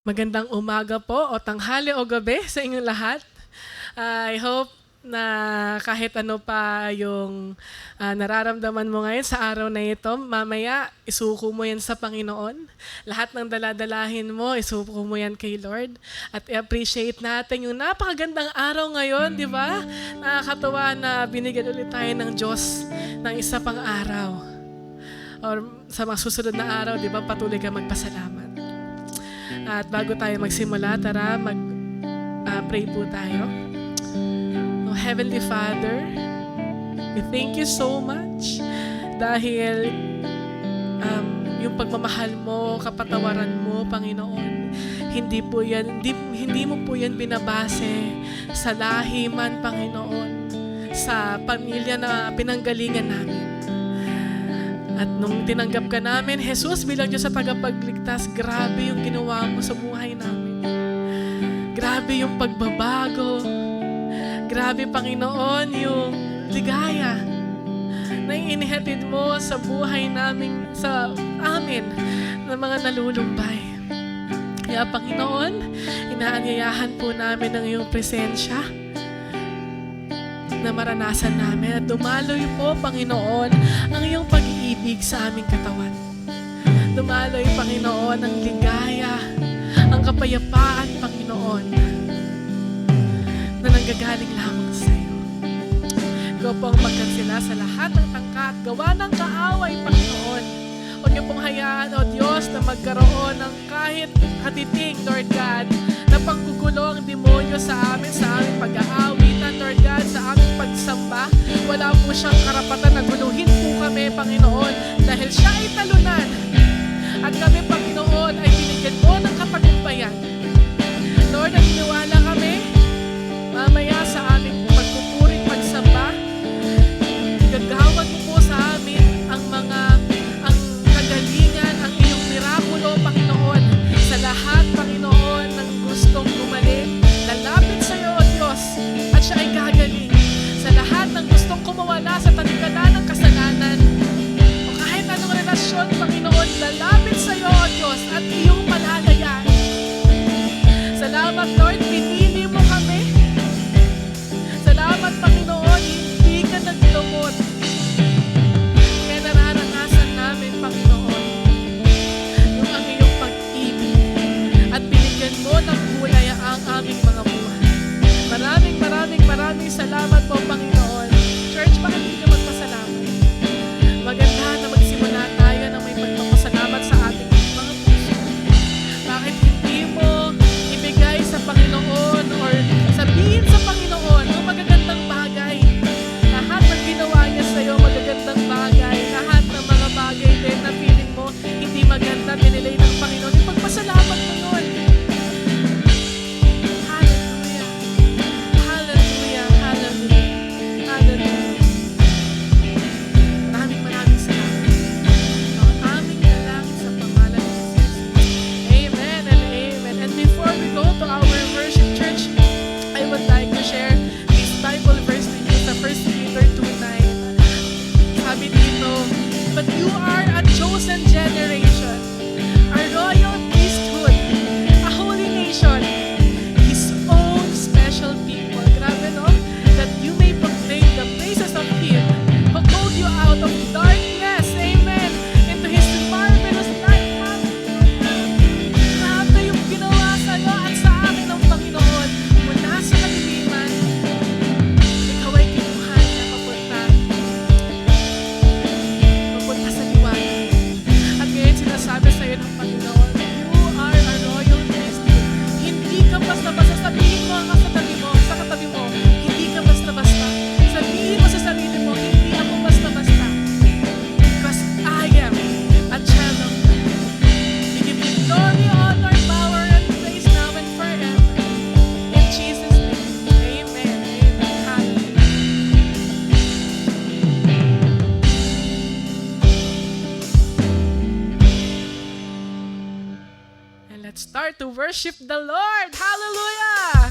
Magandang umaga po o tanghali o gabi sa inyong lahat. I hope na kahit ano pa yung nararamdaman mo ngayon sa araw na ito, mamaya isuko mo yan sa Panginoon. Lahat ng daladalahin mo, isuko mo yan kay Lord. At i-appreciate natin yung napakagandang araw ngayon, di ba? Nakakatuwa na binigyan ulit tayo ng Diyos ng isa pang araw. Or sa mga susunod na araw, di ba, patuloy ka magpasalamat. At bago tayo magsimula, tara mag-pray po tayo. Oh, Heavenly Father, we thank you so much dahil yung pagmamahal mo, kapatawaran mo, Panginoon, hindi mo po yan binabase sa lahi man, Panginoon, sa pamilya na pinanggalingan namin. At nung tinanggap ka namin, Jesus, bilang Diyos sa tagapagligtas, grabe yung ginawa mo sa buhay namin. Grabe yung pagbabago. Grabe, Panginoon, yung ligaya na inihatid mo sa buhay namin, sa amin, ng mga nalulumbay. Kaya, Panginoon, inaanyayahan po namin ang iyong presensya na maranasan namin. At dumaloy po, Panginoon, ang iyong pag-iibig sa aming katawan. Dumaloy, Panginoon, ang ligaya, ang kapayapaan, Panginoon, na nanggagaling lamang sa iyo. Ikaw po ang magkansila sa lahat ng tangkat, gawa ng kaaway, Panginoon. Huwag niyo pong hayaan, O Diyos, na magkaroon ng kahit katiting, Lord God, na panggugulo ang demonyo sa amin, sa aming pag-aawitan, Lord God, sa aming pagsamba. Wala po siyang karapatan na guluhin po kami, Panginoon, dahil siya ay talunan. At kami, Panginoon, ay binigyan mo ng katagumpayan. Lord, naniniwala kami, mamaya sa aming pagpupuring pagsamba, gagawad mo po sa amin ang kagalingan, ang iyong mirakulo, Panginoon, sa lahat, Panginoon, ng gustong gumaling, lalapit sa iyo, O Diyos, at siya ay gagaling. Sa lahat ng gustong kumawala sa talikala ng kasalanan, o kahit anong relasyon, Panginoon, lalapit sa iyo, O Diyos, at iyong palalayaan. Salamat, Lord, pinili mo kami. Salamat, Panginoon, hindi ka naglumot. Kaya nararanasan namin, Panginoon, yung ang iyong pag-ibig at binigyan mo ng kulay ang aming mga buhay. Maraming salamat po, Panginoon. Church, bakit hindi ka magpasalamat? Maganda na magsimula tayo ng may pagpapasalamat sa ating mga puso. Bakit hindi mo ibigay sa Panginoon or sabihin sa Panginoon ang magagandang bagay? Lahat ng ginawa niya sa iyo, magagandang bagay. Lahat ng mga bagay din na feeling mo hindi maganda, dinilay ng Panginoon. Ipagpasalamat mo yun. Hallelujah. Hallelujah. Hallelujah. Hallelujah. Maraming salamat. Ang aming dalangin sa pangalan ni Jesus. Amen and amen. And before we go to our worship, church, I would like to share this Bible verse to you sa 1 Peter 2:9. Sabi dito, but you are a chosen generation, a royal priesthood, a holy nation, His own special people. Grabe, no? That you may proclaim the praises of Him who called you out of darkness, amen, into His marvelous light. Grabe yung ginawa sa'yo at sa amin ng Panginoon mula sa kaliliman. Ikaw ay kinuha niya papunta sa liwanag. At ngayon sinasabi sa iyo ng Panginoon, you are a royal priesthood. Hindi ka basta-basta. Sabihin mo ang sa katabi mo, hindi ka basta-basta. Sabihin mo sa sarili mo, hindi ako basta-basta. Because I am a child of God. We give you glory, honor, power, and praise now and forever. In Jesus' name, amen. Amen. Hallelujah. And let's start to worship the Lord. Hallelujah!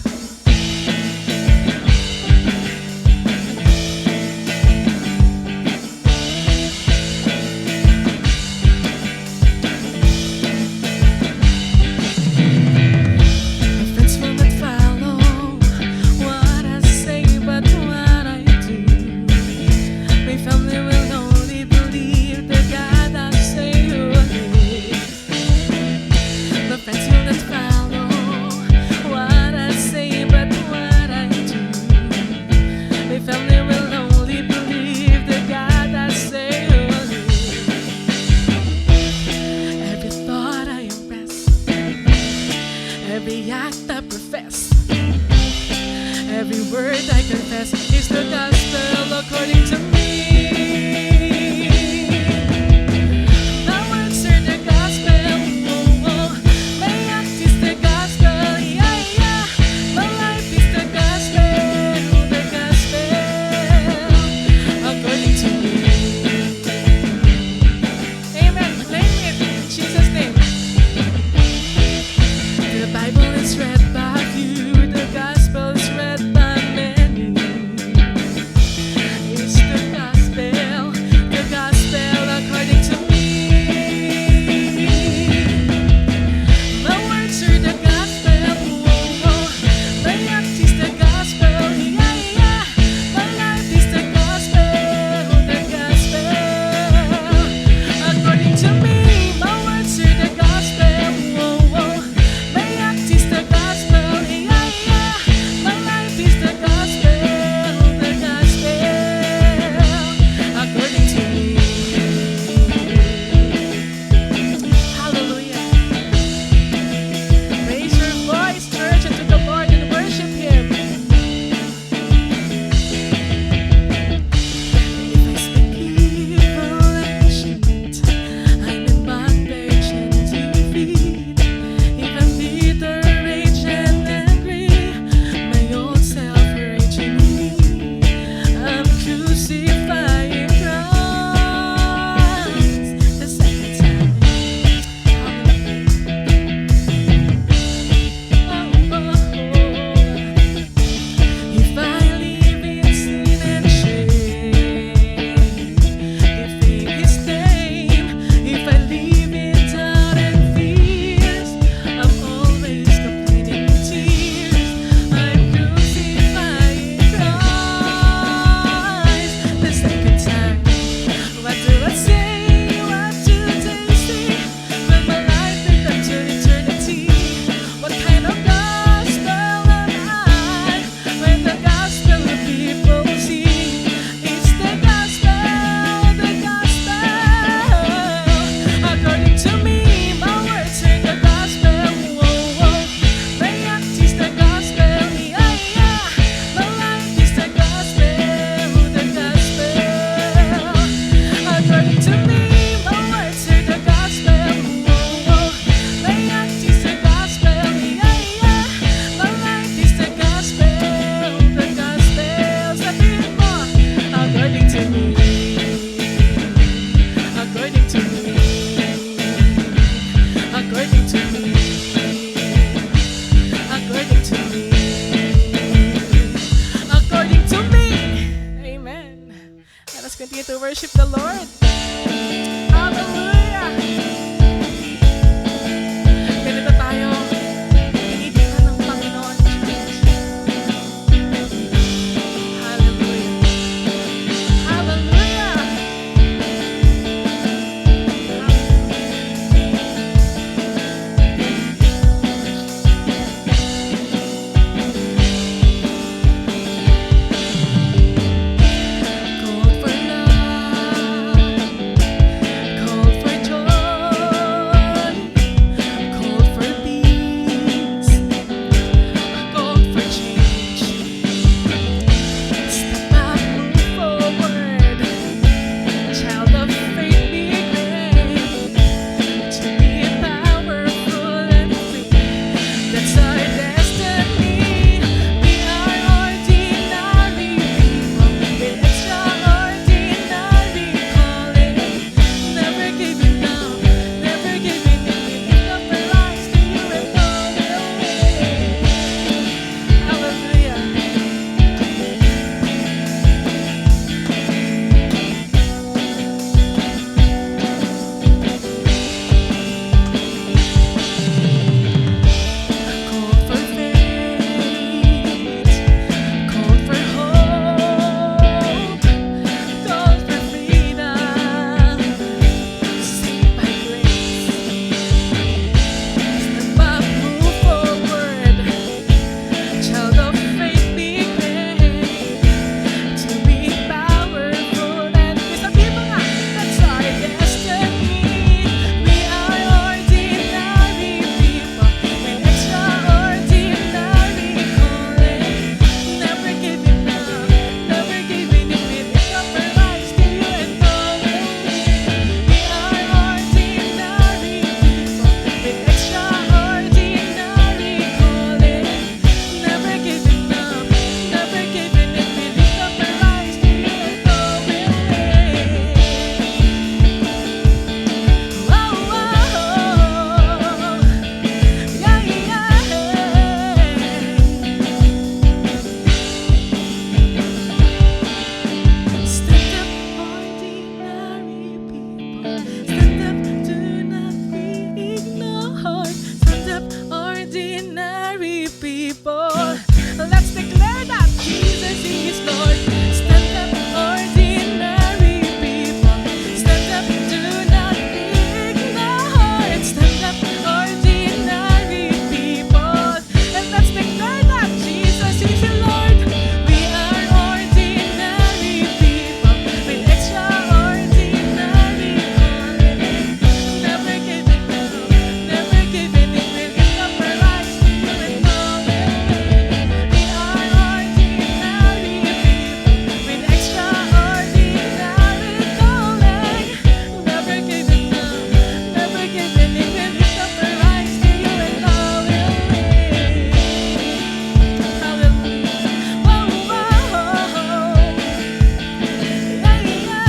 Let's continue to worship the Lord. Hallelujah! Ganito tayo. Tinitingnan ng Panginoon. Hallelujah! Hallelujah! Called for love, called for joy, called for peace, called for change. Step up, move forward, child of faith, be great, to be powerful and free. That's our destiny. We are ordinary people with extraordinary calling. Never giving up, never giving in. We lift up our lives to you and all the way. Hallelujah. Called for faith, called for hope, called for freedom, saved by grace. Step up, move forward, child of faith, be great, to be powerful and free. Sabihin mo nga, that's our destiny. We are ordinary people with extraordinary calling. Never giving up, never giving in. We lift up our lives to you and all the way. We are ordinary people with extraordinary calling. Never giving up, never giving in. We lift up our lives to you and all the way. Whoa, whoa, yeah, yeah. Stand up, ordinary people. Stand up, do not be ignored. Stand up, ordinary people. Let's declare that Jesus is Lord. Stand up, ordinary people. Stand up, do not be ignored. Stand up, ordinary people. And let's declare that Jesus is Lord. We are ordinary people with extraordinary calling. Never giving up, never giving in. We lift up our lives to you and all the way. We are ordinary people with extraordinary calling. Never giving up, never giving in. We lift up our lives to you and all the way. Hallelujah. Whoa, whoa. Yeah, yeah.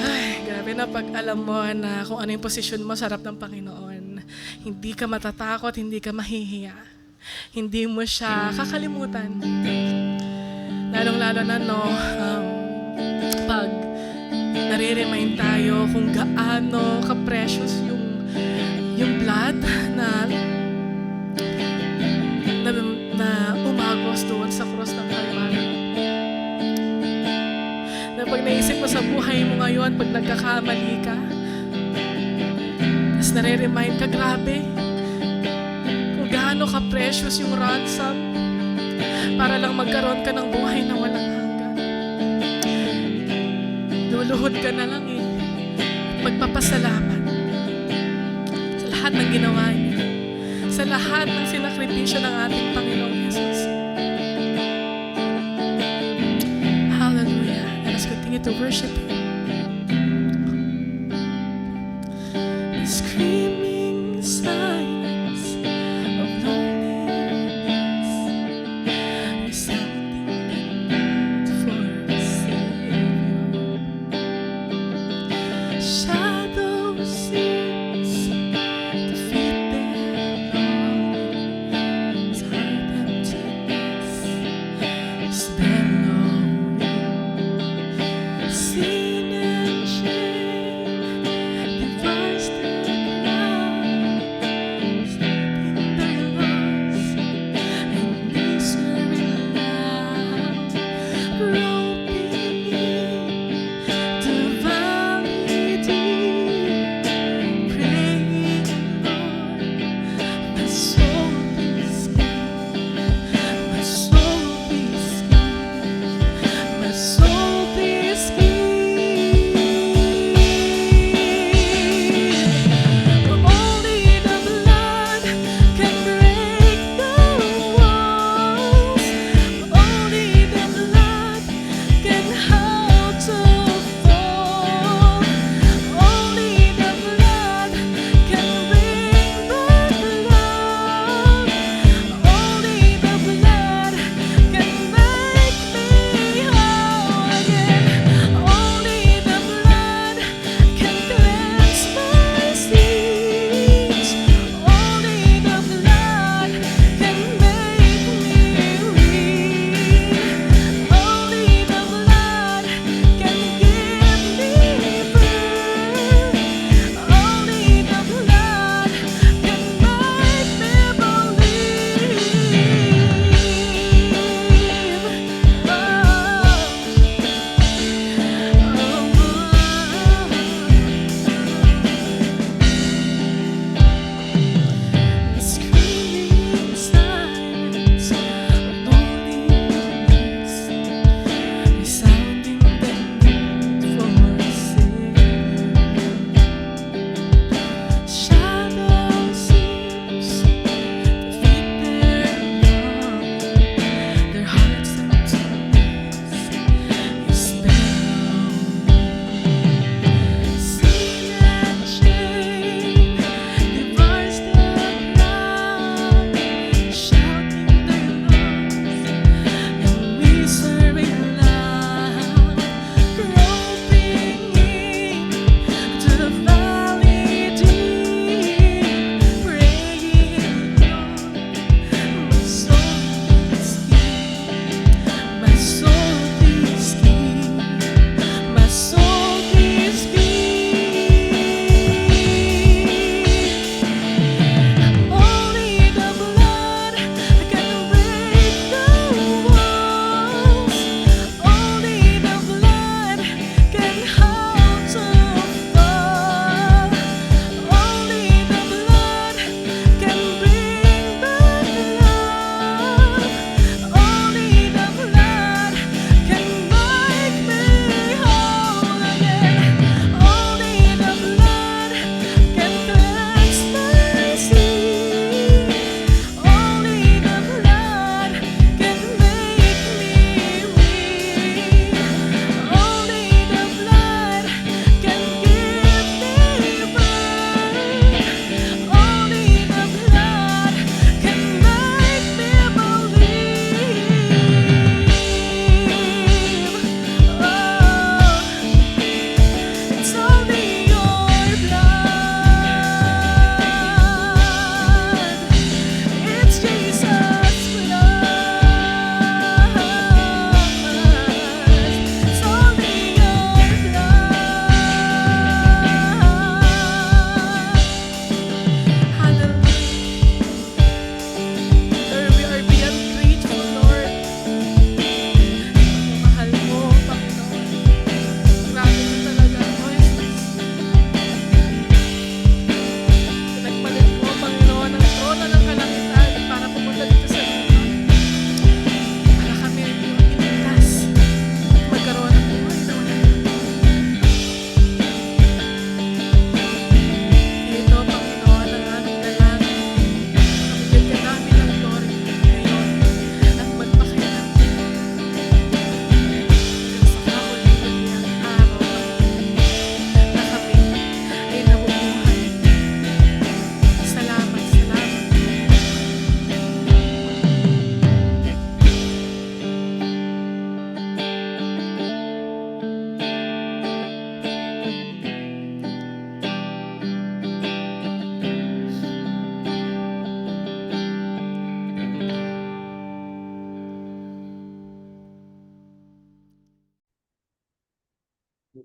Ay, grabe na pag alam mo na kung ano yung posisyon mo sa harap ng Panginoon. Hindi ka matatakot, hindi ka mahihiya. Hindi mo siya kakalimutan. Lalong-lalo na, no, pag nare-remind tayo kung gaano ka-precious yung blood na umagos doon sa cross ng Calvary. Na pag naisip mo sa buhay mo ngayon, pag nagkakamali ka, tapos nare-remind ka, grabe, kung gaano ka-precious yung ransom para lang magkaroon ka ng buhay na walang hanggan. Luluhod ka na lang magpapasalamat sa lahat ng ginawa niya, sa lahat ng sinakripisyo ng ating Panginoong Jesus. Hallelujah. Let us continue to worship Him. The screaming silence of loneliness, resounding the need for a Savior. Shadows seems to fit their longing.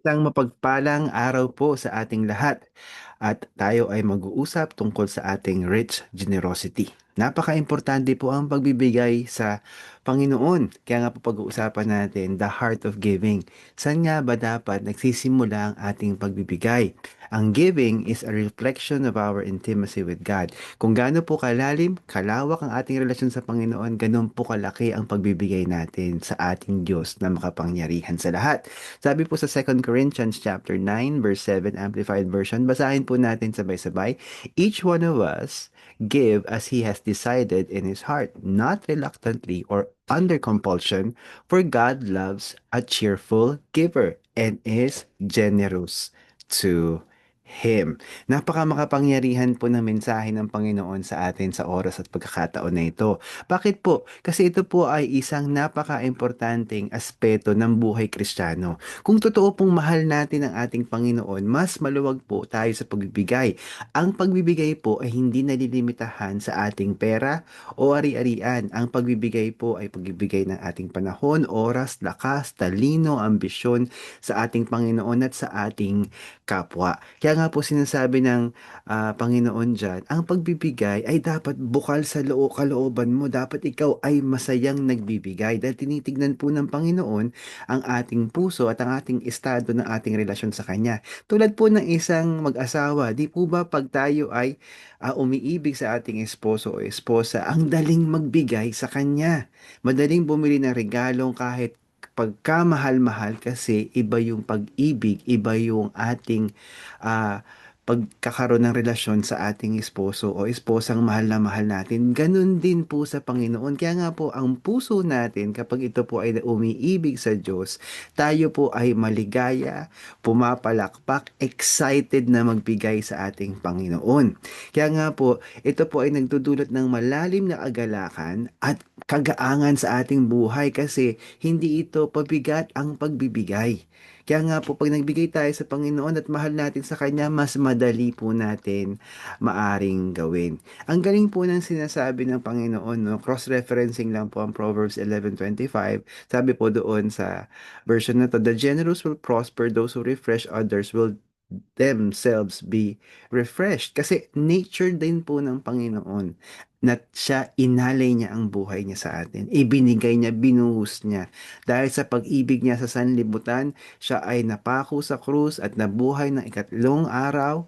Isang mapagpalang araw po sa ating lahat at tayo ay mag-uusap tungkol sa ating rich generosity. Napaka-importante po ang pagbibigay sa Panginoon. Kaya nga po pag-uusapan natin the heart of giving. Saan nga ba dapat nagsisimula ang ating pagbibigay? Ang giving is a reflection of our intimacy with God. Kung gaano po kalalim, kalawak ang ating relasyon sa Panginoon, ganun po kalaki ang pagbibigay natin sa ating Diyos na makapangyarihan sa lahat. Sabi po sa 2 Corinthians chapter 9 verse 7 Amplified Version, basahin po natin sabay-sabay. Each one of us give as he has decided in his heart, not reluctantly or under compulsion, for God loves a cheerful giver and is generous to Him. Napaka makapangyarihan po ng mensahe ng Panginoon sa atin sa oras at pagkakataon na ito. Bakit po? Kasi ito po ay isang napaka-importanting aspeto ng buhay Kristiyano. Kung totoo pong mahal natin ang ating Panginoon, mas maluwag po tayo sa pagbibigay. Ang pagbibigay po ay hindi nalilimitahan sa ating pera o ari-arian. Ang pagbibigay po ay pagbibigay ng ating panahon, oras, lakas, talino, ambisyon sa ating Panginoon at sa ating kapwa. Kaya nga po sinasabi ng Panginoon dyan, ang pagbibigay ay dapat bukal sa kalooban mo. Dapat ikaw ay masayang nagbibigay dahil tinitignan po ng Panginoon ang ating puso at ang ating estado ng ating relasyon sa Kanya. Tulad po ng isang mag-asawa, di po ba pag tayo ay umiibig sa ating esposo o esposa, ang daling magbigay sa Kanya. Madaling bumili ng regalong kahit pagkamahal-mahal kasi iba yung pag-ibig, iba yung ating ah, pagkakaroon ng relasyon sa ating esposo o esposang mahal na mahal natin. Ganun din po sa Panginoon. Kaya nga po, ang puso natin, kapag ito po ay umiibig sa Diyos, tayo po ay maligaya, pumapalakpak, excited na magbigay sa ating Panginoon. Kaya nga po, ito po ay nagdudulot ng malalim na agalakan at kagaangan sa ating buhay kasi hindi ito pabigat ang pagbibigay. Kaya nga po, pag nagbigay tayo sa Panginoon at mahal natin sa Kanya, mas madali po natin maaring gawin. Ang galing po ng sinasabi ng Panginoon, no? Cross-referencing lang po ang Proverbs 11:25. Sabi po doon sa version na to, the generous will prosper, those who refresh others will themselves be refreshed. Kasi nature din po ng Panginoon na siya inalay niya ang buhay niya sa atin. Ibinigay niya, binuhos niya. Dahil sa pag-ibig niya sa sanlibutan, siya ay napako sa krus at nabuhay ng ikatlong araw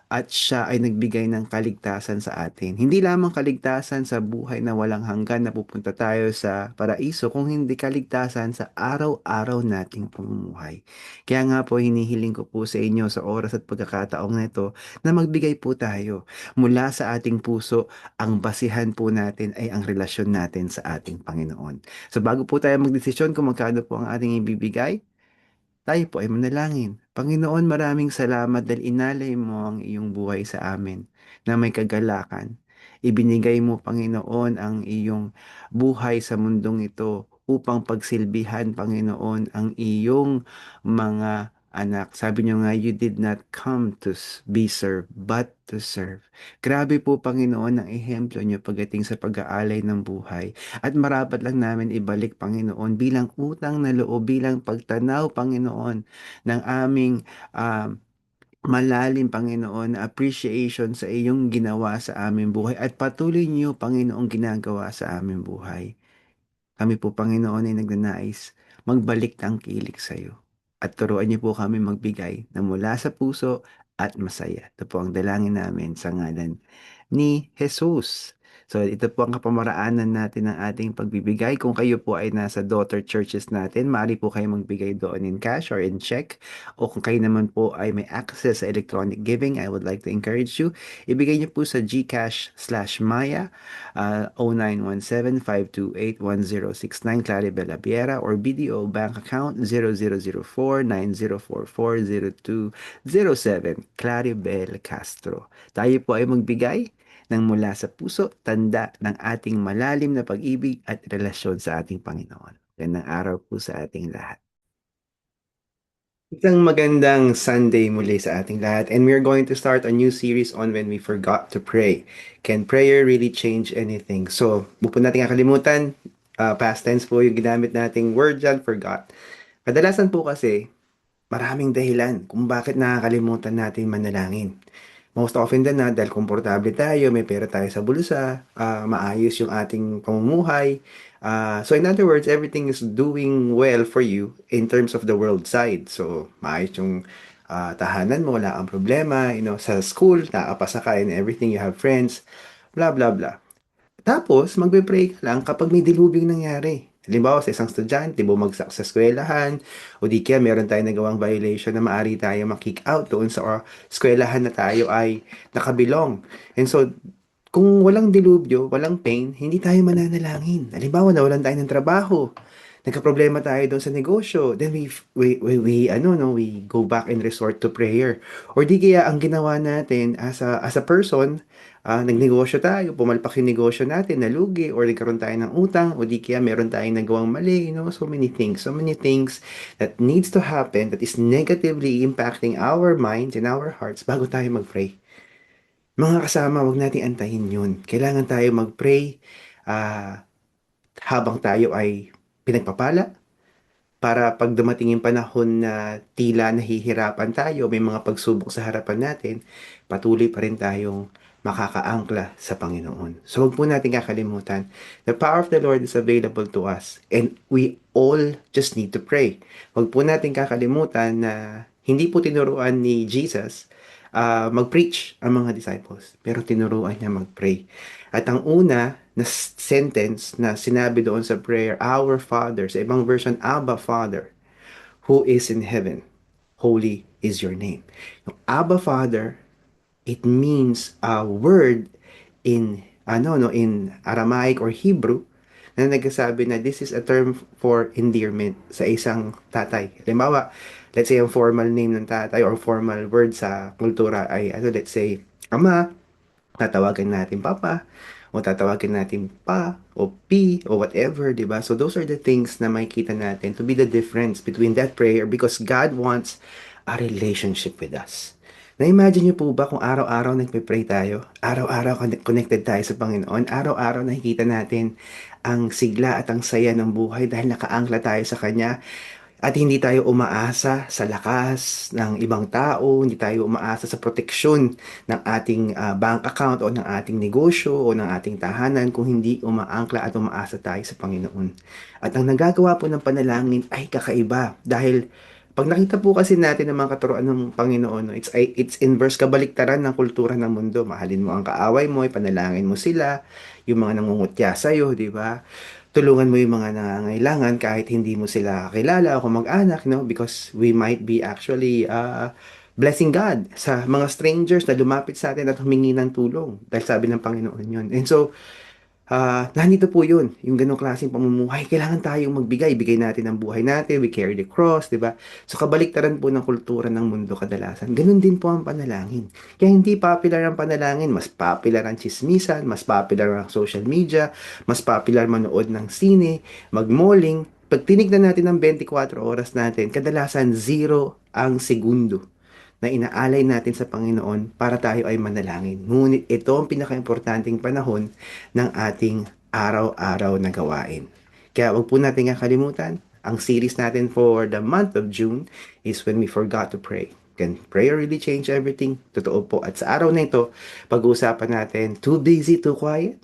at siya ay nagbigay ng kaligtasan sa atin. Hindi lamang kaligtasan sa buhay na walang hanggan na pupunta tayo sa paraiso, kung hindi kaligtasan sa araw-araw nating pamumuhay. Kaya nga po hinihiling ko po sa inyo sa oras at pagkakataong na ito na magbigay po tayo mula sa ating puso. Ang basihan po natin ay ang relasyon natin sa ating Panginoon. So bago po tayo magdesisyon kung magkano po ang ating ibibigay, tayo po ay manalangin. Panginoon, maraming salamat dahil inalay mo ang iyong buhay sa amin na may kagalakan. Ibinigay mo, Panginoon, ang iyong buhay sa mundong ito upang pagsilbihan, Panginoon, ang iyong mga anak. Sabi niyo nga, you did not come to be served, but to serve. Grabe po, Panginoon, ang ehemplo niyo pagdating sa pag-aalay ng buhay. At marapat lang namin ibalik, Panginoon, bilang utang na loob, bilang pagtanaw, Panginoon, ng aming malalim, Panginoon, na appreciation sa iyong ginawa sa aming buhay at patuloy niyo, Panginoon, ginagawa sa aming buhay. Kami po, Panginoon, ay nagnanais magbalik tangkilik sa iyo. At turuan niyo po kami magbigay na mula sa puso at masaya. Ito po ang dalangin namin sa ngalan ni Jesus. So, ito po ang kapamaraanan natin ng ating pagbibigay. Kung kayo po ay nasa daughter churches natin, maaari po kayo magbigay doon in cash or in check. O kung kayo naman po ay may access sa electronic giving, I would like to encourage you. Ibigay niyo po sa GCash/Maya 0917-528-1069 Claribel Abiera or BDO bank account 0004-904-0207 Claribel Castro. Tayo po ay magbigay ng mula sa puso, tanda ng ating malalim na pag-ibig at relasyon sa ating Panginoon. Gandang araw po sa ating lahat. Isang magandang Sunday muli sa ating lahat. And we're going to start a new series on when we forgot to pray. Can prayer really change anything? So, bukod natin kakalimutan, past tense po yung ginamit nating word dyan, forgot. Kadalasan po kasi, Maraming dahilan kung bakit nakakalimutan natin manalangin. Most often than not, dahil komportable tayo, may pera tayo sa bulsa, maayos yung ating pamumuhay. So in other words, everything is doing well for you in terms of the world side. So maayos yung tahanan mo, wala kang problema, sa school, nakapasa ka and everything, you have friends, blah, blah, blah. Tapos, magpe-pray ka lang kapag may dilubyo nangyari. Halimbawa, sa isang estudyante, bumagsak sa eskwelahan, o di kaya meron tayong nagawang violation na maaari tayo makick out doon sa eskwelahan na tayo ay nakabilong. And so, kung walang dilubyo, walang pain, hindi tayo mananalangin. Halimbawa, nawalan tayo ng trabaho, nagkaproblema tayo doon sa negosyo, then we go back and resort to prayer. Or di kaya ang ginawa natin as a person, nagnegosyo tayo, pumalpak yung negosyo natin, nalugi, or nagkaroon tayo ng utang, o di kaya meron tayong nagawang mali, so many things that needs to happen that is negatively impacting our minds and our hearts bago tayo mag-pray. Mga kasama, wag nating antayin yun. Kailangan tayo mag-pray ah, habang tayo ay pinagpapala, para pag dumating yung panahon na tila nahihirapan tayo, may mga pagsubok sa harapan natin, patuloy pa rin tayong makakaangkla sa Panginoon. So huwag po natin kakalimutan, the power of the Lord is available to us and we all just need to pray. Huwag po natin kakalimutan na hindi po tinuruan ni Jesus mag-preach ang mga disciples, pero tinuruan niya mag-pray. At ang una na sentence na sinabi doon sa prayer, Our Father, sa ibang version, Abba Father, who is in heaven, holy is your name. Yung Abba Father, it means a word in in Aramaic or Hebrew na nagsasabi na this is a term for endearment sa isang tatay. Halimbawa, let's say ang formal name ng tatay or formal word sa kultura ay let's say ama, tatawagan natin papa, o tatawagan natin pa, o pi, o whatever, di ba? So those are the things na makikita natin to be the difference between that prayer because God wants a relationship with us. Na-imagine niyo po ba kung araw-araw nagpe-pray tayo? Araw-araw connected tayo sa Panginoon? Araw-araw nakikita natin ang sigla at ang saya ng buhay dahil nakaangkla tayo sa Kanya? At hindi tayo umaasa sa lakas ng ibang tao, hindi tayo umaasa sa proteksyon ng ating bank account o ng ating negosyo o ng ating tahanan kung hindi umaangkla at umaasa tayo sa Panginoon. At ang nagagawa po ng panalangin ay kakaiba dahil pag nakita po kasi natin ang mga katuruan ng Panginoon, no, it's inverse kabaliktaran ng kultura ng mundo. Mahalin mo ang kaaway mo, ipanalangin mo sila, yung mga nangungutya sa'yo, di ba? Tulungan mo yung mga nangangailangan kahit hindi mo sila kilala o kamag-anak, because we might be actually blessing God sa mga strangers na lumapit sa atin at humingi ng tulong dahil sabi ng Panginoon yun. And so, nandito po yun, yung ganong klaseng pamumuhay. Kailangan tayong magbigay. Bigay natin ang buhay natin. We carry the cross, di ba? So, kabaliktaran po ng kultura ng mundo kadalasan. Ganon din po ang panalangin. Kaya hindi popular ang panalangin. Mas popular ang chismisan, mas popular ang social media, mas popular manood ng sine, magmalling. Pag tinignan natin ang 24 oras natin, kadalasan zero ang segundo na inaalay natin sa Panginoon para tayo ay manalangin. Ngunit ito ang pinakaimportanteng panahon ng ating araw-araw na gawain. Kaya wag po natin kakalimutan, ang series natin for the month of June is When We Forgot to Pray. Can prayer really change everything? Totoo po. At sa araw na ito, pag-uusapan natin, too busy, too quiet?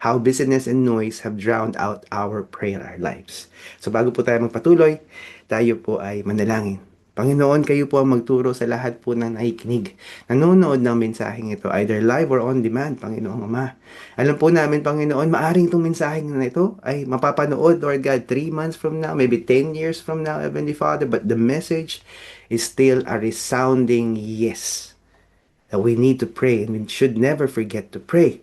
How busyness and noise have drowned out our prayer lives. So bago po tayo magpatuloy, tayo po ay manalangin. Panginoon, kayo po ang magturo sa lahat po ng nakikinig. Nanonood ng mensaheng ito, either live or on demand, Panginoong Ama. Alam po namin, Panginoon, maaring itong mensaheng na ito ay mapapanood, Lord God, 3 months from now, maybe 10 years from now, Heavenly Father, but the message is still a resounding yes. That we need to pray and we should never forget to pray.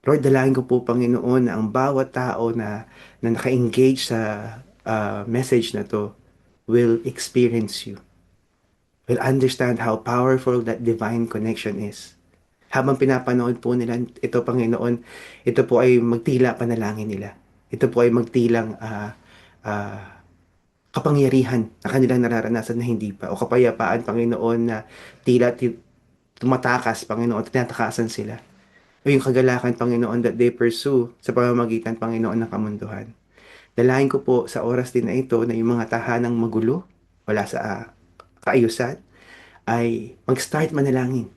Lord, dalangin ko po, Panginoon, na ang bawat tao na naka-engage sa message na to will experience you, will understand how powerful that divine connection is. Habang pinapanood po nila ito, Panginoon, ito po ay magtila panalangin nila. Ito po ay magtilang kapangyarihan na kanilang nararanasan na hindi pa. O kapayapaan, Panginoon, na tumatakas, Panginoon, tinatakasan sila. O yung kagalakan, Panginoon, that they pursue sa pamamagitan, Panginoon, ng kamunduhan. Dalahin ko po sa oras din na ito na yung mga tahanang magulo, wala sa kaayusan, ay mag-start manalangin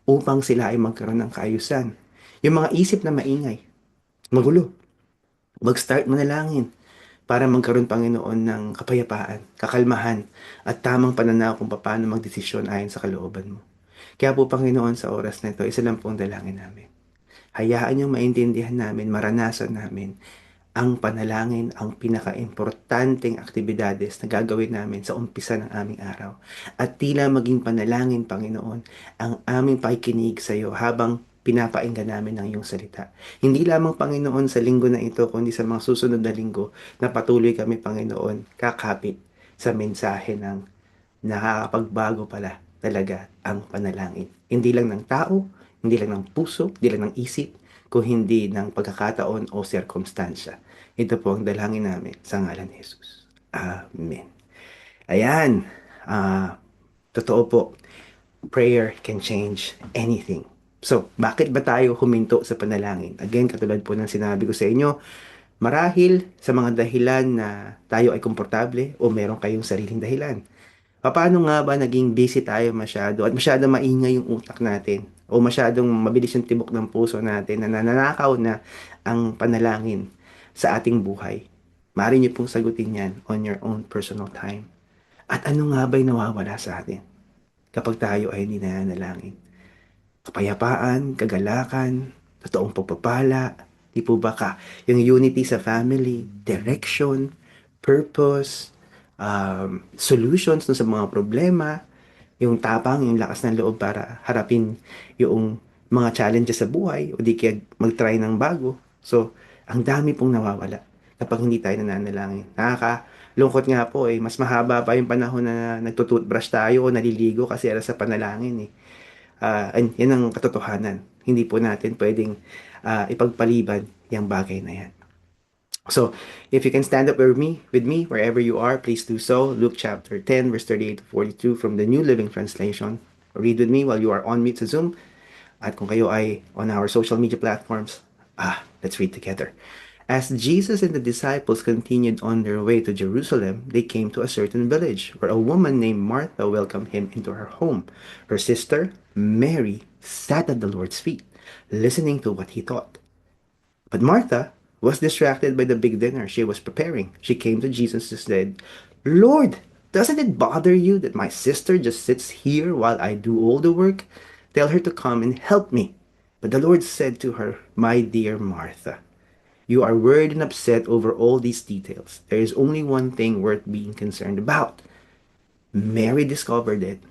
upang sila ay magkaroon ng kaayusan. Yung mga isip na maingay, magulo, mag-start manalangin para magkaroon, Panginoon, ng kapayapaan, kakalmahan, at tamang pananaw kung paano magdesisyon ayon sa kalooban mo. Kaya po, Panginoon, sa oras na ito, isa lang pong dalangin namin. Hayaan niyong maintindihan namin, maranasan namin ang panalangin, ang pinaka-importanteng aktibidades na gagawin namin sa umpisa ng aming araw. At tila maging panalangin, Panginoon, ang aming pakikinig sa iyo habang pinapainggan namin ang iyong salita. Hindi lamang, Panginoon, sa linggo na ito, kundi sa mga susunod na linggo na patuloy kami, Panginoon, kakapit sa mensahe ng nakakapagbago pala talaga ang panalangin. Hindi lang ng tao, hindi lang ng puso, hindi lang ng isip, kung hindi ng pagkakataon o sirkumstansya. Ito po ang dalangin namin sa ngalan ni Jesus. Amen. Ayan. Totoo po, prayer can change anything. So, bakit ba tayo huminto sa panalangin? Again, katulad po ng sinabi ko sa inyo, marahil sa mga dahilan na tayo ay komportable o meron kayong sariling dahilan. Paano nga ba naging busy tayo masyado at masyadong maingay yung utak natin o masyadong mabilis yung tibok ng puso natin na nananakaw na ang panalangin sa ating buhay? Maaari niyo pong sagutin yan on your own personal time. At ano nga ba'y nawawala sa atin kapag tayo ay hindi nananalangin? Kapayapaan, kagalakan, totoong pagpapala, di po ba ka? Yung unity sa family, direction, purpose, solutions dun sa mga problema, yung tapang, yung lakas ng loob para harapin yung mga challenges sa buhay o di kaya mag-try ng bago. So, ang dami pong nawawala kapag hindi tayo nananalangin. Nakakalungkot nga po eh, mas mahaba pa yung panahon na nagtututbrush tayo o naliligo kasi era sa panalangin eh. Yan ang katotohanan. Hindi po natin pwedeng ipagpaliban yung bagay na yan. So, if you can stand up with me, wherever you are, please do so. Luke chapter 10, verse 38 to 42 from the New Living Translation. Read with me while you are on mute sa Zoom. At kung kayo ay on our social media platforms, let's read together. As Jesus and the disciples continued on their way to Jerusalem, they came to a certain village where a woman named Martha welcomed him into her home. Her sister, Mary, sat at the Lord's feet, listening to what he taught. But Martha was distracted by the big dinner she was preparing. She came to Jesus and said, Lord, doesn't it bother you that my sister just sits here while I do all the work? Tell her to come and help me. But the Lord said to her, My dear Martha, you are worried and upset over all these details. There is only one thing worth being concerned about. Mary discovered it,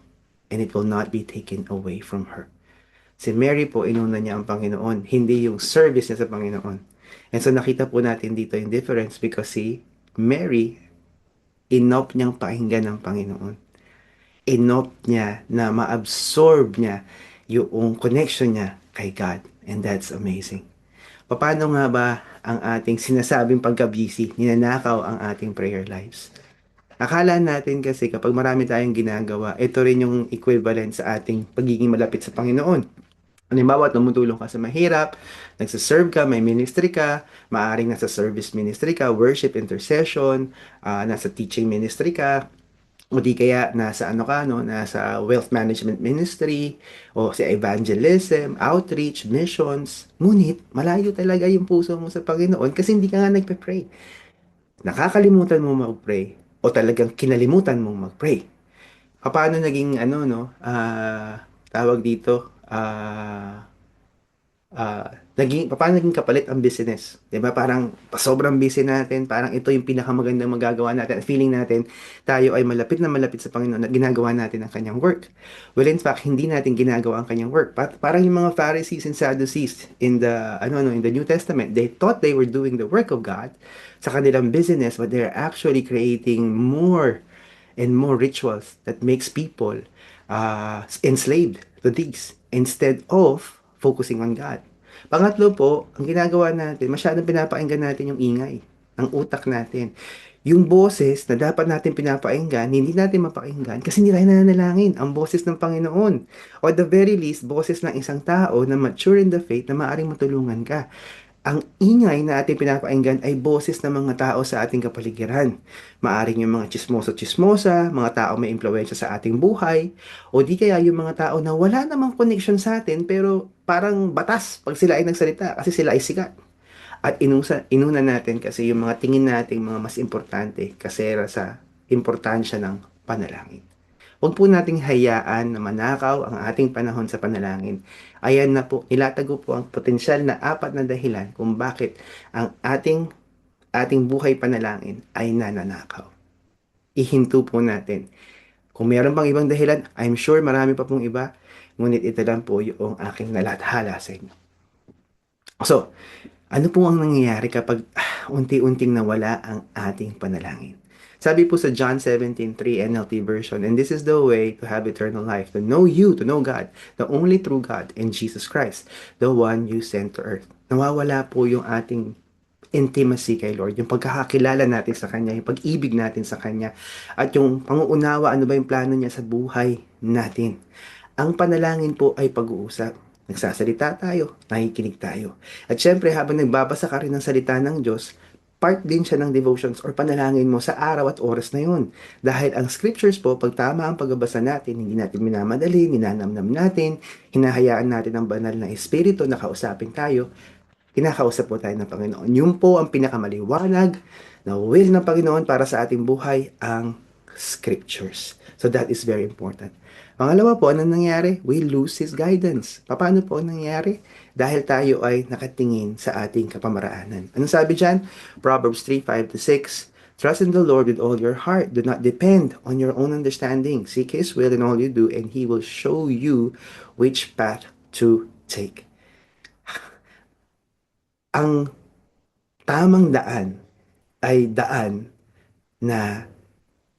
and it will not be taken away from her. Si Mary po, inuna niya ang Panginoon, hindi yung service niya sa Panginoon. And so nakita po natin dito yung difference because si Mary, inop niyang pakinggan ng Panginoon. Inop niya na ma-absorb niya yung connection niya kay God. And that's amazing. Paano nga ba ang ating sinasabing pagka-busy, ninanakaw ang ating prayer lives? Akala natin kasi kapag marami tayong ginagawa, ito rin yung equivalent sa ating pagiging malapit sa Panginoon. Halimbawa, tumutulong ka sa mahirap, nagsaserve ka, may ministry ka, maaaring nasa service ministry ka, worship, intercession, nasa teaching ministry ka, o di kaya nasa ano ka, no, nasa wealth management ministry, o sa evangelism, outreach, missions. Ngunit, malayo talaga yung puso mo sa Panginoon kasi hindi ka nga nagpe-pray. Nakakalimutan mo mag-pray o talagang kinalimutan mong mag-pray. Paano naging ano, no, tawag dito, paano naging kapalit ang business? 'Di ba? Parang sobrang busy natin, parang ito yung pinakamagandang magagawa natin. Feeling natin tayo ay malapit na malapit sa Panginoon at ginagawa natin ang kanyang work. Well, in fact, hindi natin ginagawa ang kanyang work. Parang yung mga Pharisees and Sadducees in the in the New Testament, they thought they were doing the work of God sa kanilang business, but they're actually creating more and more rituals that makes people enslaved to these instead of focusing on God. Pangatlo po, ang ginagawa natin, masyadong pinapakinggan natin yung ingay ng utak natin. Yung boses na dapat natin pinapakinggan, hindi natin mapakinggan kasi hindi tayo nananalangin. Ang boses ng Panginoon. O at the very least, boses ng isang tao na mature in the faith na maaaring matulungan ka. Ang ingay na ating pinapakinggan ay boses ng mga tao sa ating kapaligiran. Maaring yung mga chismoso-chismosa, mga tao may impluwensya sa ating buhay, o di kaya yung mga tao na wala namang connection sa atin pero parang batas pag sila ay nagsalita kasi sila ay sikat. At inuna natin kasi yung mga tingin nating mga mas importante kasera sa importansya ng panalangin. Huwag po nating hayaan na manakaw ang ating panahon sa panalangin. Ayan na po, nilatago po ang potensyal na apat na dahilan kung bakit ang ating buhay panalangin ay nananakaw. Ihinto po natin. Kung mayroon pang ibang dahilan, I'm sure marami pa pong iba, ngunit ito lang po yung aking nalathala sa inyo. So, ano po ang nangyayari kapag unti-unting nawala ang ating panalangin? Sabi po sa John 17:3 NLT version, and this is the way to have eternal life, to know you, to know God, the only true God, and Jesus Christ, the one you sent to earth. Nawawala po yung ating intimacy kay Lord, yung pagkakakilala natin sa Kanya, yung pag-ibig natin sa Kanya, at yung panguunawa, ano ba yung plano niya sa buhay natin. Ang panalangin po ay pag-uusap. Nagsasalita tayo, nakikinig tayo. At syempre, habang nagbabasa ka rin ng salita ng Diyos, part din siya ng devotions or panalangin mo sa araw at oras na yun. Dahil ang scriptures po, pag tama ang pagbabasa natin, hindi natin minamadali, ninanamnam natin, hinahayaan natin ang banal na espiritu na kausapin tayo, kinakausap po tayo ng Panginoon. Yun po ang pinakamaliwanag na will ng Panginoon para sa ating buhay, ang scriptures. So that is very important. Pangalawa po, anong nangyari? We lose His guidance. Paano po ang nangyari? Dahil tayo ay nakatingin sa ating kapamaraanan. Anong sabi dyan? Proverbs 3:5-6. Trust in the Lord with all your heart. Do not depend on your own understanding. Seek His will in all you do, and He will show you which path to take. Ang tamang daan ay daan na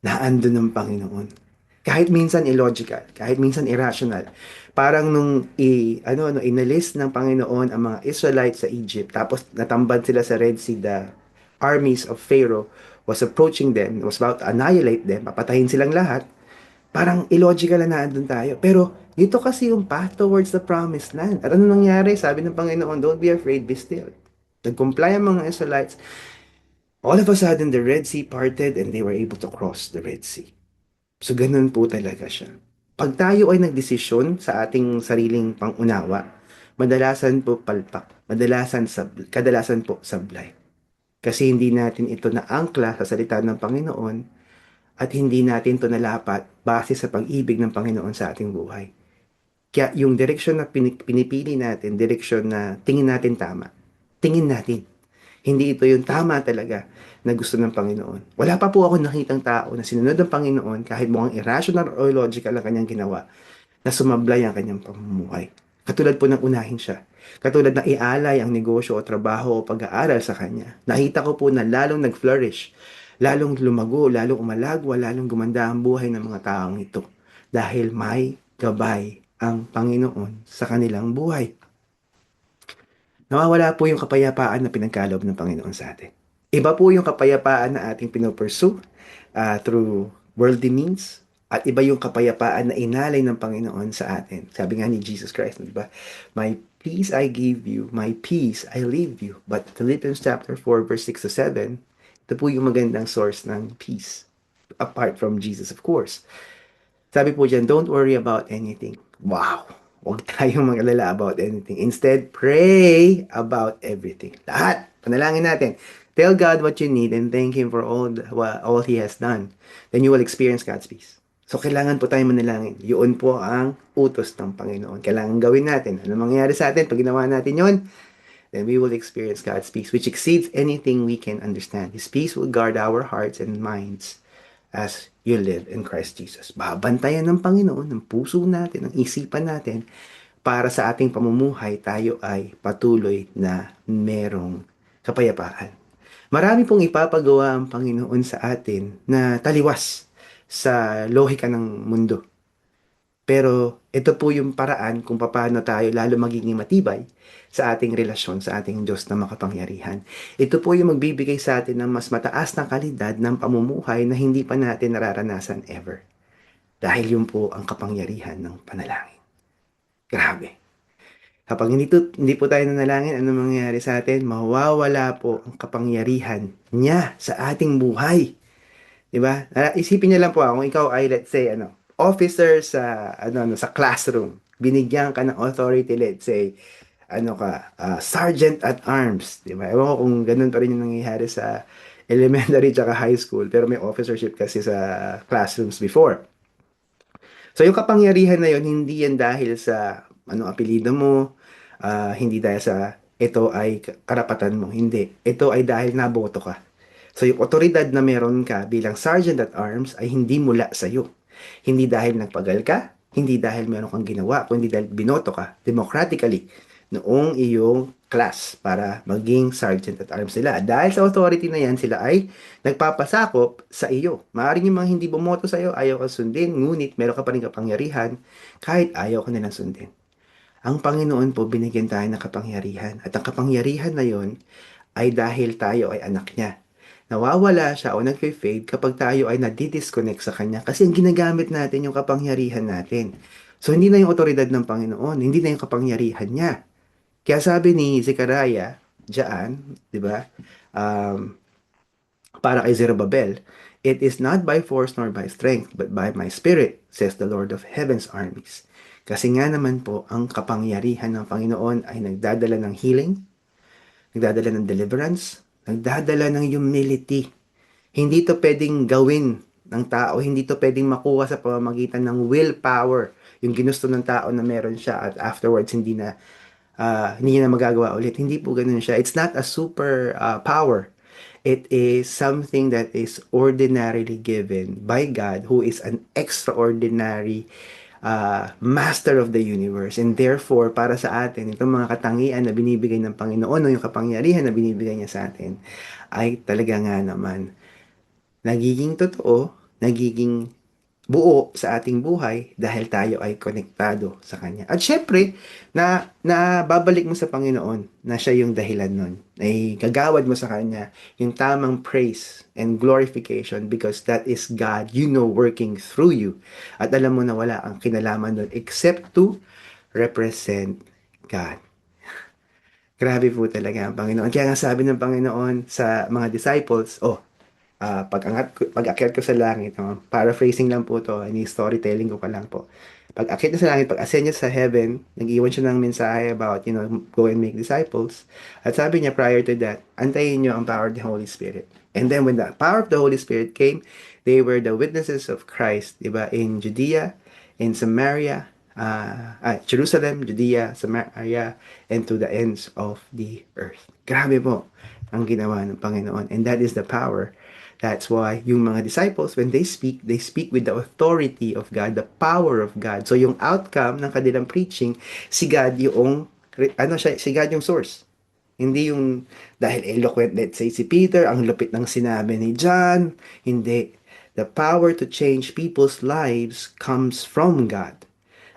naandun ng Panginoon. Kahit minsan illogical, kahit minsan irrational. Parang nung inalis ng Panginoon ang mga Israelites sa Egypt, tapos natambad sila sa Red Sea, the armies of Pharaoh was approaching them, was about to annihilate them, papatayin silang lahat. Parang illogical na naandun tayo. Pero dito kasi yung path towards the promised land. At ano nangyari? Sabi ng Panginoon, don't be afraid, be still. Nag-comply ang mga Israelites. All of a sudden, the Red Sea parted and they were able to cross the Red Sea. So, ganun po talaga siya. Pag tayo ay nagdesisyon sa ating sariling pangunawa, madalasan po palpak, kadalasan po sablay. Kasi hindi natin ito naangkla sa salita ng Panginoon at hindi natin ito nalapat base sa pag-ibig ng Panginoon sa ating buhay. Kaya yung direksyon na pinipili natin, direksyon na tingin natin tama, tingin natin. Hindi ito yung tama talaga na gusto ng Panginoon. Wala pa po ako nakitang tao na sinunod ng Panginoon kahit mukhang irrational or illogical ang kanyang ginawa, na sumablay ang kanyang pamumuhay. Katulad po ng unahin siya. Katulad na ialay ang negosyo o trabaho o pag-aaral sa kanya. Nakita ko po na lalong nag-flourish, lalong lumago, lalong umalagwa, lalong gumanda ang buhay ng mga taong ito. Dahil may gabay ang Panginoon sa kanilang buhay. Nawawala po yung kapayapaan na pinagkaloob ng Panginoon sa atin. Iba po yung kapayapaan na ating pinopursue through worldly means, at iba yung kapayapaan na inalay ng Panginoon sa atin. Sabi nga ni Jesus Christ, di ba? My peace I give you, my peace I leave you. But Philippians chapter 4 verse 6 to 7, ito po yung magandang source ng peace. Apart from Jesus, of course. Sabi po dyan, don't worry about anything. Wow! Huwag tayong mag-alala about anything. Instead, pray about everything. Lahat. Panalangin natin. Tell God what you need and thank Him for all He has done. Then you will experience God's peace. So, kailangan po tayo manalangin. Yun po ang utos ng Panginoon. Kailangan gawin natin. Ano mangyayari sa atin pag ginawa natin yun? Then we will experience God's peace, which exceeds anything we can understand. His peace will guard our hearts and minds as you live in Christ Jesus. Babantayan ng Panginoon ng puso natin, ng isipan natin, para sa ating pamumuhay tayo ay patuloy na merong kapayapaan. Marami pong ipapagawa ang Panginoon sa atin na taliwas sa lohika ng mundo. Pero ito po yung paraan kung paano tayo lalo magiging matibay sa ating relasyon sa ating Diyos na makapangyarihan. Ito po yung magbibigay sa atin ng mas mataas na kalidad ng pamumuhay na hindi pa natin nararanasan ever. Dahil yun po ang kapangyarihan ng panalangin. Grabe. Kapag hindi po tayo nanalangin, ano mangyayari sa atin? Mawawala po ang kapangyarihan niya sa ating buhay. 'Di ba? Isipin niyo lang po kung ikaw ay let's say officer sa sa classroom. Binigyan ka ng authority, let's say sergeant at arms, 'di ba? Ewan ko kung ganun pa rin yung nangyayari sa elementary tsaka high school, pero may officership kasi sa classrooms before. So yung kapangyarihan na yun, hindi yan dahil sa anong apelido mo, hindi dahil sa ito ay karapatan mo, hindi. Ito ay dahil naboto ka. So yung otoridad na meron ka bilang Sergeant at Arms ay hindi mula sa iyo. Hindi dahil nagpagal ka, hindi dahil meron kang ginawa, kundi dahil binoto ka democratically noong iyong class para maging Sergeant at Arms nila. Dahil sa authority na yan, sila ay nagpapasakop sa iyo. Maaaring yung mga hindi bumoto sa iyo, ayaw ka sundin, ngunit meron ka pa rin kapangyarihan kahit ayaw ka nilang sundin. Ang Panginoon po binigyan tayo ng kapangyarihan. At ang kapangyarihan na yon ay dahil tayo ay anak niya. Nawawala siya o nag-fade kapag tayo ay nadidisconnect sa Kanya kasi ang ginagamit natin yung kapangyarihan natin. So, hindi na yung otoridad ng Panginoon, hindi na yung kapangyarihan niya. Kaya sabi ni Zechariah, diyan, di ba, um, para kay Zerubbabel, "It is not by force nor by strength, but by my spirit, says the Lord of heaven's armies." Kasi nga naman po, ang kapangyarihan ng Panginoon ay nagdadala ng healing, nagdadala ng deliverance, nagdadala ng humility. Hindi to pwedeng gawin ng tao, hindi to pwedeng makuha sa pamamagitan ng willpower, yung ginusto ng tao na meron siya at afterwards hindi niya na magagawa ulit. Hindi po ganun siya. It's not a super power. It is something that is ordinarily given by God, who is an extraordinary master of the universe. And therefore, para sa atin, itong mga katangian na binibigay ng Panginoon o yung kapangyarihan na binibigay niya sa atin, ay talaga nga naman nagiging totoo, nagiging buo sa ating buhay dahil tayo ay konektado sa Kanya. At syempre, na babalik mo sa Panginoon na siya yung dahilan nun. Ay gagawad mo sa Kanya yung tamang praise and glorification because that is God, working through you. At alam mo na wala ang kinalaman nun except to represent God. Grabe po talaga ang Panginoon. Kaya nga sabi ng Panginoon sa mga disciples, pag-akyat ko sa langit, paraphrasing lang po to, ini storytelling ko pa lang po. Pag-akyat niya sa langit, pag-ascend niya sa heaven, nag-iwan siya ng mensahe about, go and make disciples. At sabi niya prior to that, antayin niyo ang power of the Holy Spirit. And then when the power of the Holy Spirit came, they were the witnesses of Christ, diba? In Judea, in Samaria, Jerusalem, Judea, Samaria, and to the ends of the earth. Grabe po ang ginawa ng Panginoon. And that is the power. That's why yung mga disciples, when they speak with the authority of God, the power of God. So yung outcome ng kanilang preaching, si God si God yung source. Hindi yung dahil eloquent, let's say si Peter, ang lupit ng sinabi ni John. Hindi. The power to change people's lives comes from God.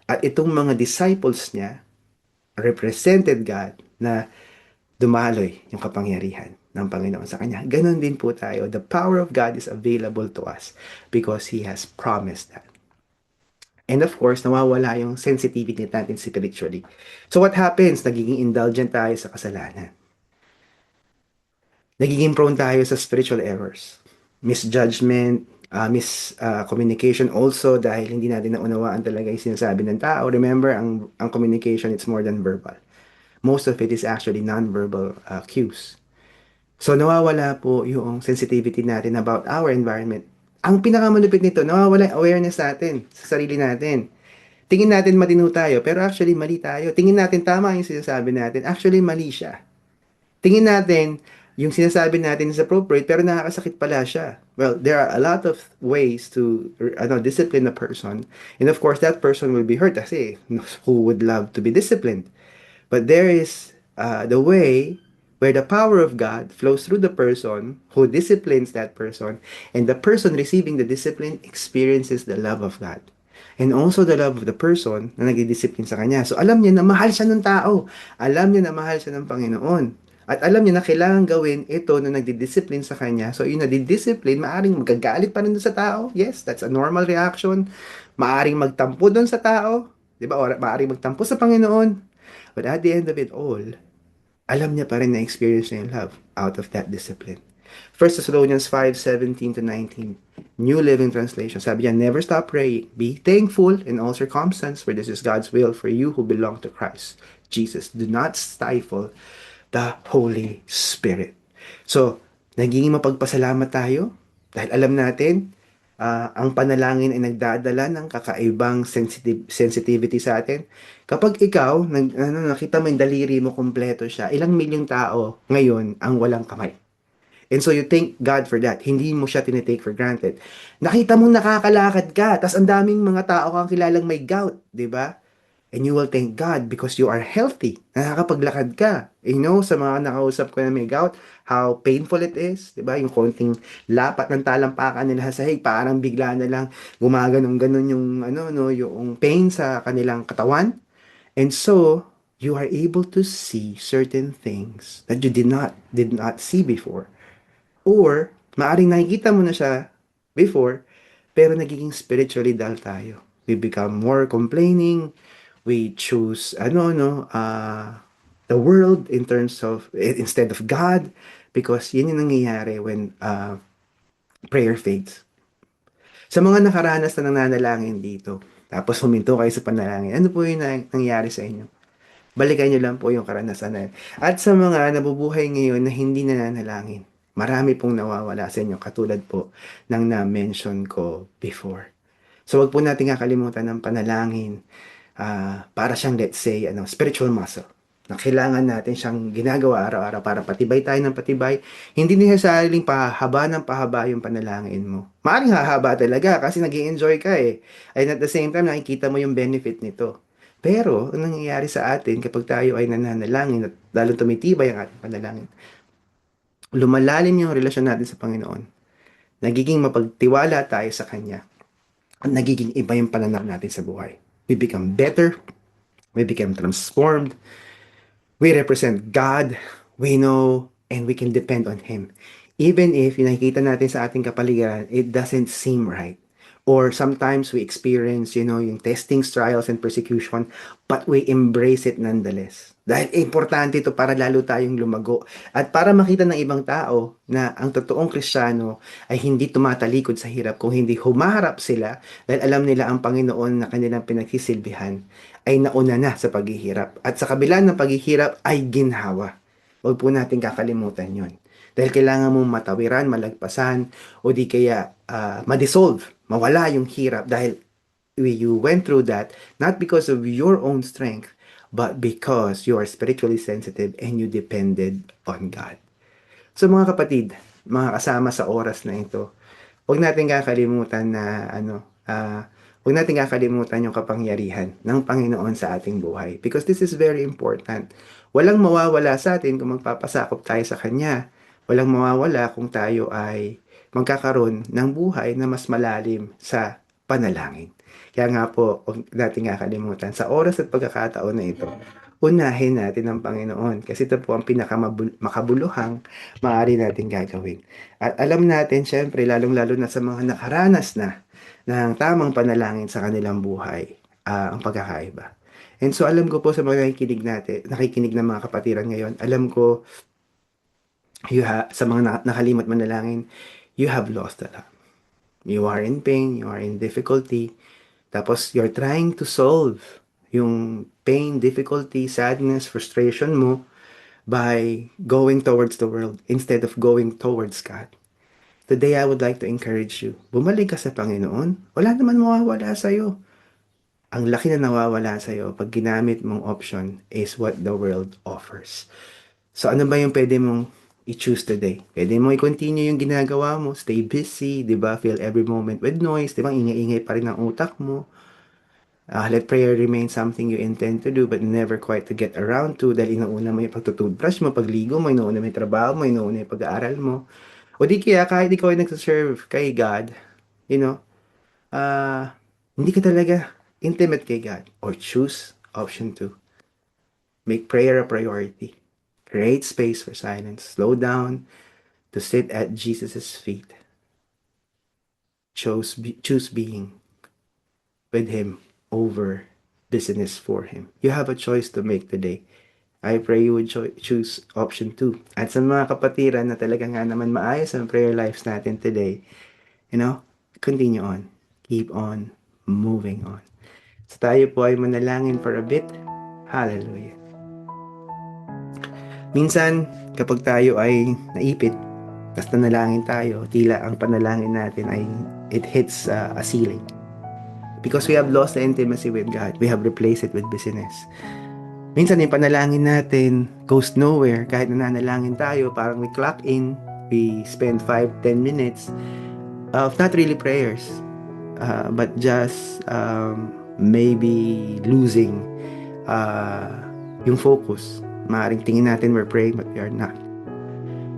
At itong mga disciples niya represented God na dumaloy yung kapangyarihan ng Panginoon sa kanya. Ganon din po tayo. The power of God is available to us because He has promised that. And of course, nawawala yung sensitivity natin spiritually. So what happens? Nagiging indulgent tayo sa kasalanan. Nagiging prone tayo sa spiritual errors. Misjudgment, miscommunication also dahil hindi natin naunawaan talaga yung sinasabi ng tao. Remember, ang communication, it's more than verbal. Most of it is actually non-verbal cues. So, nawawala po yung sensitivity natin about our environment. Ang pinakamalupit nito, nawawala yung awareness natin sa sarili natin. Tingin natin matino tayo, pero actually mali tayo. Tingin natin tama yung sinasabi natin, actually mali siya. Tingin natin yung sinasabi natin is appropriate, pero nakakasakit pala siya. Well, there are a lot of ways to discipline a person. And of course, that person will be hurt kasi who would love to be disciplined? But there is the way where the power of God flows through the person who disciplines that person, and the person receiving the discipline experiences the love of God. And also the love of the person na nagdidiscipline sa kanya. So alam niya na mahal siya ng tao. Alam niya na mahal siya ng Panginoon. At alam niya na kailangan gawin ito na nagdidiscipline sa kanya. So yung nagdidiscipline, maaring magagalit pa rin doon sa tao. Yes, that's a normal reaction. Maaring magtampo doon sa tao. Di ba? O maaring magtampo sa Panginoon. But at the end of it all, alam niya pa rin na experience niya yung love out of that discipline. 1 Thessalonians 5:17-19, New Living Translation. Sabi niya, never stop praying. Be thankful in all circumstances, for this is God's will for you who belong to Christ Jesus. Do not stifle the Holy Spirit. So, naging mapagpasalamat tayo dahil alam natin ang panalangin ay nagdadala ng kakaibang sensitivity sa atin. Kapag ikaw, nakita mo yung daliri mo kompleto siya, ilang milyong tao ngayon ang walang kamay. And so you thank God for that. Hindi mo siya tinitake for granted. Nakita mong nakakalakad ka, tas ang daming mga tao kang kilalang may gout, di ba? And you will thank God because you are healthy. Nakakapaglakad ka. You know, sa mga nakausap ko na may gout, how painful it is. Diba? Yung konting lapat ng talampakan nila sa sahig, parang bigla na lang gumaganong-ganon yung, no, yung pain sa kanilang katawan. And so, you are able to see certain things that you did not see before. Or, maaring nakikita mo na siya before, pero nagiging spiritually dull tayo. We become more complaining. We choose, the world in terms of, instead of God, because yun yung nangyayari when prayer fades. Sa mga nakaranas na nananalangin dito, tapos huminto kayo sa panalangin, ano po yung nangyayari sa inyo? Balikan nyo lang po yung karanasan na yun. At sa mga nabubuhay ngayon na hindi nananalangin, marami pong nawawala sa inyo katulad po ng na-mention ko before. So wag po natin kakalimutan ng panalangin. Para siyang, let's say, spiritual muscle na kailangan natin siyang ginagawa araw-araw para patibay tayo ng patibay. Hindi necessarily pahaba ng pahaba yung panalangin mo. Maaaring hahaba talaga kasi nag enjoy ka eh. And at the same time, nakikita mo yung benefit nito. Pero, ang nangyayari sa atin kapag tayo ay nananalangin at lalong tumitibay ang ating panalangin, lumalalim yung relasyon natin sa Panginoon. Nagiging mapagtiwala tayo sa Kanya. At nagiging iba yung pananaw natin sa buhay. We become better. We become transformed. We represent God. We know and we can depend on Him. Even if yung nakikita natin sa ating kapaligiran, it doesn't seem right. Or sometimes we experience, yung testings, trials, and persecution, but we embrace it nonetheless. Dahil importante ito para lalo tayong lumago. At para makita ng ibang tao na ang totoong Kristiyano ay hindi tumatalikod sa hirap, kung hindi humaharap sila dahil alam nila ang Panginoon na kanilang pinagsisilbihan ay nauna na sa paghihirap. At sa kabila ng paghihirap ay ginhawa. Huwag po natin kakalimutan yon. Dahil kailangan mong matawiran, malagpasan, o di kaya ma-dissolve, mawala yung hirap dahil you went through that not because of your own strength, but because you are spiritually sensitive and you depended on God. So mga kapatid, mga kasama sa oras na ito, huwag natin kakalimutan na huwag natin kakalimutan yung kapangyarihan ng Panginoon sa ating buhay because this is very important. Walang mawawala sa atin kung magpapasakop tayo sa Kanya. Walang mawawala kung tayo ay magkakaroon ng buhay na mas malalim sa panalangin. Kaya nga po, huwag natin kakalimutan sa oras at pagkakataon na ito, unahin natin ang Panginoon kasi ito po ang pinakamakabuluhang maaari natin gagawin. At alam natin, syempre, lalong-lalo na sa mga nakaranas na ng tamang panalangin sa kanilang buhay, ang pagkakaiba. And so alam ko po sa mga nakikinig ng mga kapatiran ngayon, alam ko sa mga nakalimot manalangin, you have lost a lot. You are in pain, you are in difficulty, tapos you're trying to solve yung pain, difficulty, sadness, frustration mo by going towards the world instead of going towards God. Today, I would like to encourage you. Bumalik ka sa Panginoon. Wala naman mawawala sa'yo. Ang laki na nawawala sa'yo pag ginamit mong option is what the world offers. So, ano ba yung pwede mong i-choose today? Pwede mo i-continue yung ginagawa mo. Stay busy, di ba? Fill every moment with noise. Di ba? Ingay-ingay pa rin ang utak mo. Let prayer remain something you intend to do but never quite to get around to dahil inuuna mo yung pagtutoothbrush mo, pagligo mo, inuuna mo yung trabaho mo, inuuna yung pag-aaral mo. O di kaya kahit ikaw ay nagsaserve kay God, you know, hindi ka talaga intimate kay God. Or choose option 2. Make prayer a priority. Create space for silence. Slow down to sit at Jesus' feet. Choose being with Him over business for Him. You have a choice to make today. I pray you would choose option 2. At sa mga kapatiran na talaga nga naman maayos ang prayer lives natin today, you know, continue on. Keep on moving on. So tayo po ay manalangin for a bit. Hallelujah. Minsan, kapag tayo ay naipit, tapos nanalangin tayo, tila ang panalangin natin ay it hits a ceiling. Because we have lost the intimacy with God. We have replaced it with business. Minsan yung panalangin natin goes nowhere. Kahit nananalangin tayo, parang we clock in, we spend 5-10 minutes of not really prayers, but just maybe losing yung focus. Maaaring tingin natin we're praying but we are not.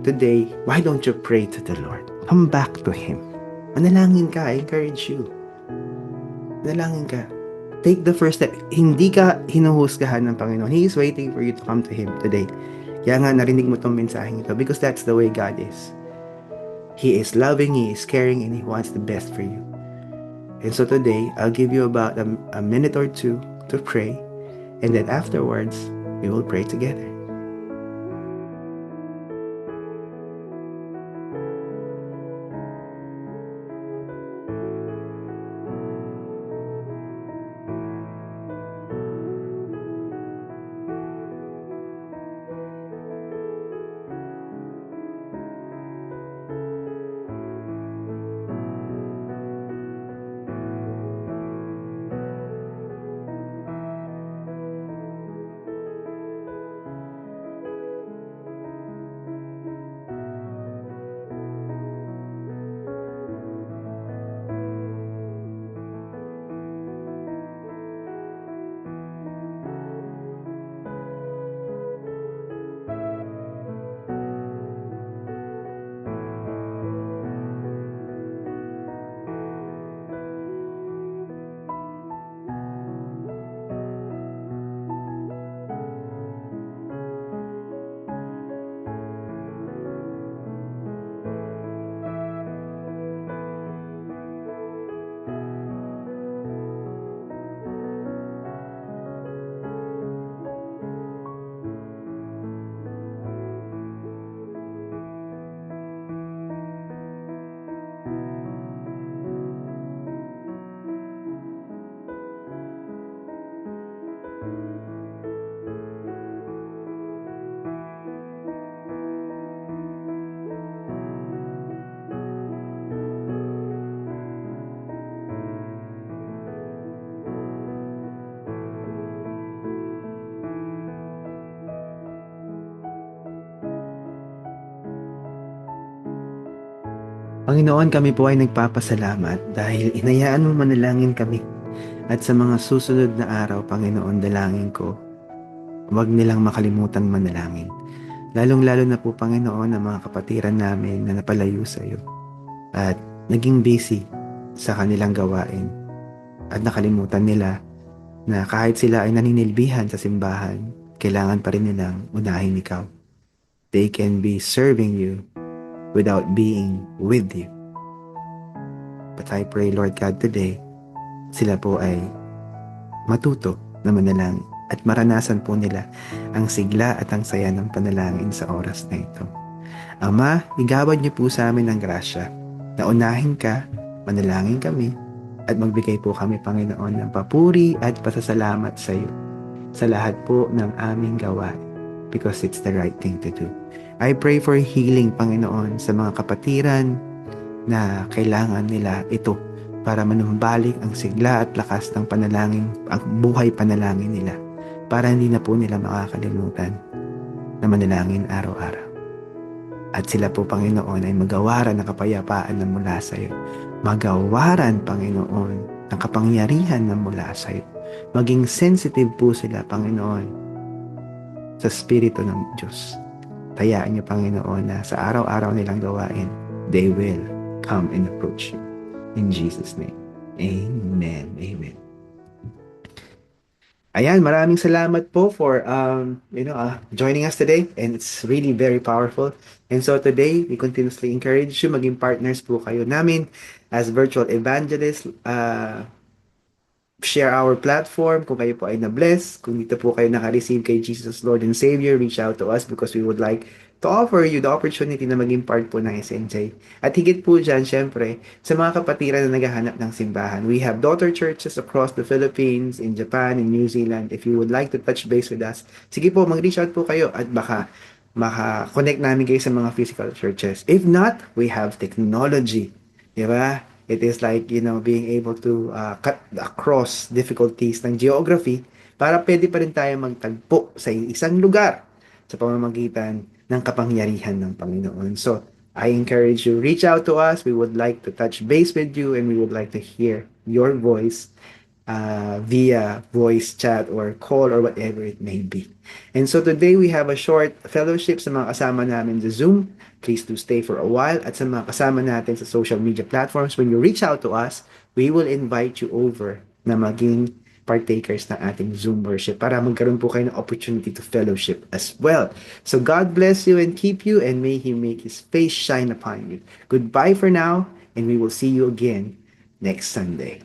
Today, why don't you pray to the Lord? Come back to Him. Manalangin ka, I encourage you. Manalangin ka. Take the first step. Hindi ka hinuhusgahan ng Panginoon. He is waiting for you to come to Him today. Kaya nga narinig mo tong mensaheng ito because that's the way God is. He is loving, He is caring, and He wants the best for you. And so today, I'll give you about a minute or two to pray, and then afterwards, we will pray together. Panginoon, kami po ay nagpapasalamat dahil inayaan mo manalangin kami. At sa mga susunod na araw, Panginoon, dalangin ko, huwag nilang makalimutan manalangin. Lalong-lalo na po, Panginoon, ang mga kapatiran namin na napalayo sa iyo at naging busy sa kanilang gawain at nakalimutan nila na kahit sila ay naninilbihan sa simbahan, kailangan pa rin nilang unahin ikaw. They can be serving you without being with you. But I pray, Lord God, today, sila po ay matuto na manalangin at maranasan po nila ang sigla at ang saya ng panalangin sa oras na ito. Ama, igawad niyo po sa amin ang grasya na unahin ka, manalangin kami, at magbigay po kami, Panginoon, ng papuri at pasasalamat sa iyo sa lahat po ng aming gawain because it's the right thing to do. I pray for healing, Panginoon, sa mga kapatiran na kailangan nila ito para manumbalik ang sigla at lakas ng panalangin, ang buhay panalangin nila, para hindi na po nila makakalimutan na manalangin araw-araw. At sila po, Panginoon, ay magawaran ng kapayapaan na mula sa iyo. Magawaran, Panginoon, ng kapangyarihan na mula sa iyo. Maging sensitive po sila, Panginoon, sa Espiritu ng Diyos. Tayaan niyo, Panginoon, na sa araw-araw nilang gawain, they will come and approach you. In Jesus' name. Amen. Amen. Ayan, maraming salamat po for joining us today, and it's really very powerful. And so today, we continuously encourage you, maging partners po kayo namin as virtual evangelists. share our platform. Kung kayo po ay na-bless, kung dito po kayo naka-receive kay Jesus Lord and Savior, reach out to us because we would like to offer you the opportunity na maging part po ng SNJ. At higit po dyan, syempre, sa mga kapatiran na naghahanap ng simbahan. We have daughter churches across the Philippines, in Japan, in New Zealand. If you would like to touch base with us, sige po, mag-reach out po kayo at baka maka-connect namin kayo sa mga physical churches. If not, we have technology. Di ba? It is like, being able to cut across difficulties ng geography para pwede pa rin tayo magtagpo sa isang lugar sa pamamagitan ng kapangyarihan ng Panginoon. So, I encourage you, reach out to us. We would like to touch base with you and we would like to hear your voice via voice chat or call or whatever it may be. And so today we have a short fellowship sa mga kasama namin sa Zoom. Please do stay for a while. At sa mga kasama natin sa social media platforms, when you reach out to us, we will invite you over na maging partakers ng ating Zoom worship para magkaroon po kayo ng opportunity to fellowship as well. So God bless you and keep you and may He make His face shine upon you. Goodbye for now and we will see you again next Sunday.